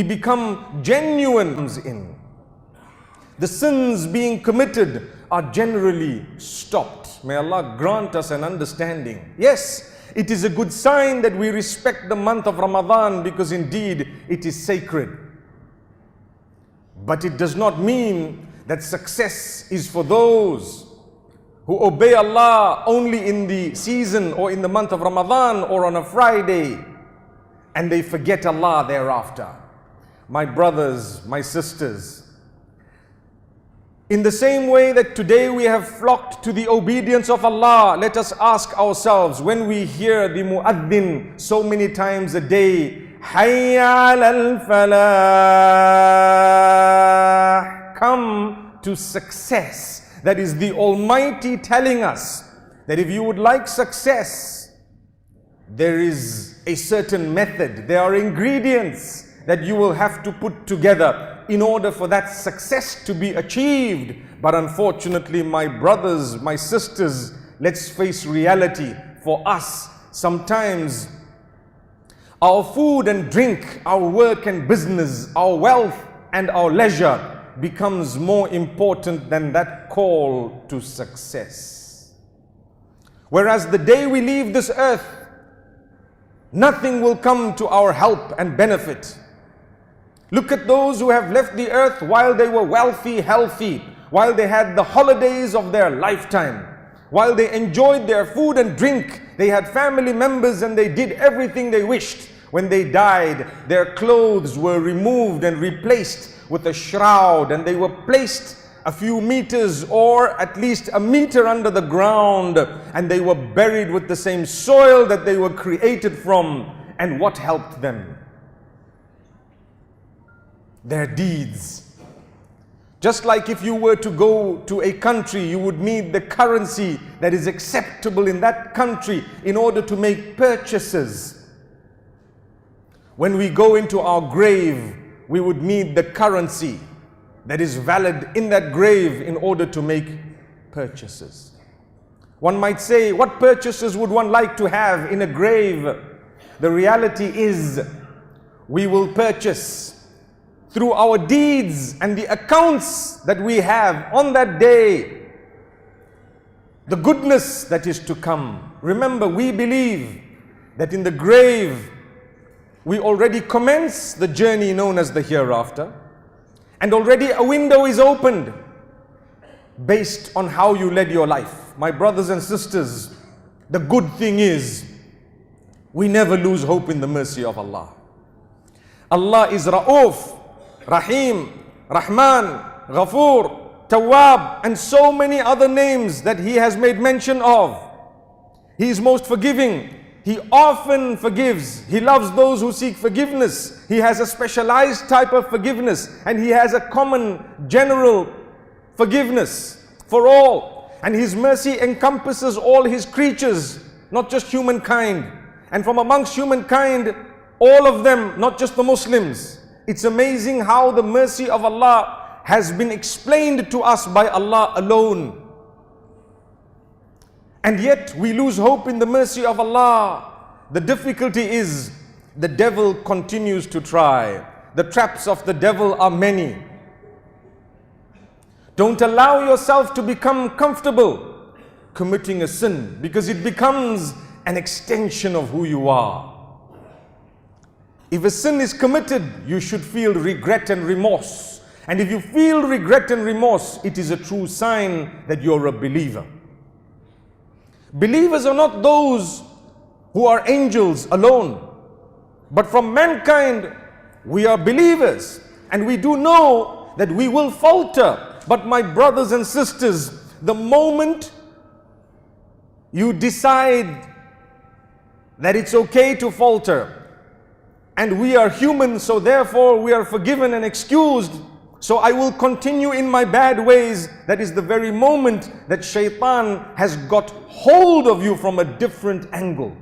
become genuine in. The sins being committed are generally stopped. May Allah grant us an understanding. Yes, it is a good sign that we respect the month of Ramadan because indeed it is sacred. But it does not mean that success is for those who obey Allah only in the season or in the month of Ramadan or on a Friday and they forget Allah thereafter. My brothers, my sisters, in the same way that today we have flocked to the obedience of Allah, let us ask ourselves, when we hear the muaddin so many times a day, Hayya al falah, come to success. That is the Almighty telling us that if you would like success, there is a certain method, there are ingredients that you will have to put together in order for that success to be achieved. But unfortunately, my brothers, my sisters, let's face reality. For us, sometimes our food and drink, our work and business, our wealth and our leisure becomes more important than that call to success. Whereas the day we leave this earth, nothing will come to our help and benefit. Look at those who have left the earth while they were wealthy, healthy, while they had the holidays of their lifetime, while they enjoyed their food and drink, they had family members and they did everything they wished. When they died, their clothes were removed and replaced with a shroud, and they were placed a few meters or at least a meter under the ground, and they were buried with the same soil that they were created from. And what helped them? Their deeds. Just like if you were to go to a country, you would need the currency that is acceptable in that country in order to make purchases. When we go into our grave, we would need the currency that is valid in that grave in order to make purchases. One might say, what purchases would one like to have in a grave? The reality is, we will purchase through our deeds and the accounts that we have on that day, the goodness that is to come. Remember, we believe that in the grave, we already commence the journey known as the hereafter, and already a window is opened based on how you led your life. My brothers and sisters, the good thing is, we never lose hope in the mercy of Allah. Allah is Ra'uf, Rahim, Rahman, Ghafoor, Tawwab, and so many other names that He has made mention of. He is most forgiving. He often forgives. He loves those who seek forgiveness. He has a specialized type of forgiveness, and He has a common, general forgiveness for all. And His mercy encompasses all His creatures, not just humankind. And from amongst humankind, all of them, not just the Muslims. It's amazing how the mercy of Allah has been explained to us by Allah alone. And yet we lose hope in the mercy of Allah. The difficulty is the devil continues to try. The traps of the devil are many. Don't allow yourself to become comfortable committing a sin, because it becomes an extension of who you are. If a sin is committed, you should feel regret and remorse. And if you feel regret and remorse, it is a true sign that you're a believer. Believers are not those who are angels alone, but from mankind, we are believers. And we do know that we will falter. But my brothers and sisters, the moment you decide that it's okay to falter, and we are human, so therefore we are forgiven and excused, so I will continue in my bad ways, that is the very moment that shaitan has got hold of you from a different angle.